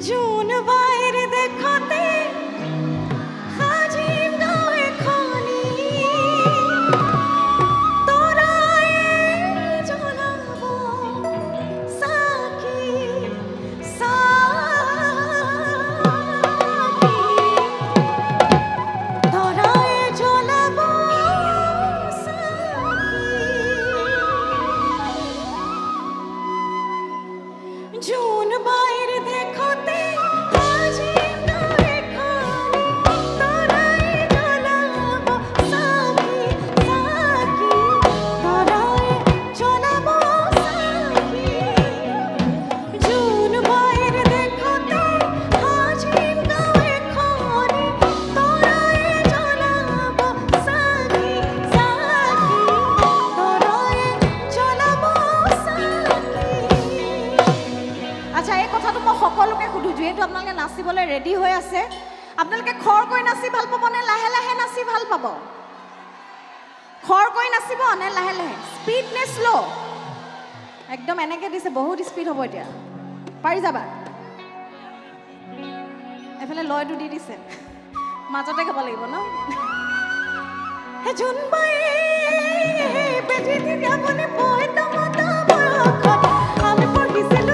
June বাইরে দেখতে হাজির নয় খানি তোরায় জ্বলাবো সাকি সাকি তোরায় জ্বলাবো সাকি জুন বাইরে দেখতে আচ্ছা এই কথাটো মই সকলোকে সুধো যেহেতু আপোনালোকে নাচিবলৈ ৰেডি হৈ আছে আপোনালোকে খৰকৈ নাচি ভাল পাব নে লাহে লাহে নাচি ভাল পাব খৰকৈ নাচিব নে লাহে লাহে স্পীড নে স্লো একদম এনেকৈ দিছে বহুত স্পীড হ'ব এতিয়া পাৰি যাবা এফালে লয়টো দি দিছে মাজতে গাব লাগিব ন হে জুনবাই বেজি দি যাবনে পয়তা মাতা বৰখত আমি পঢ়িছিল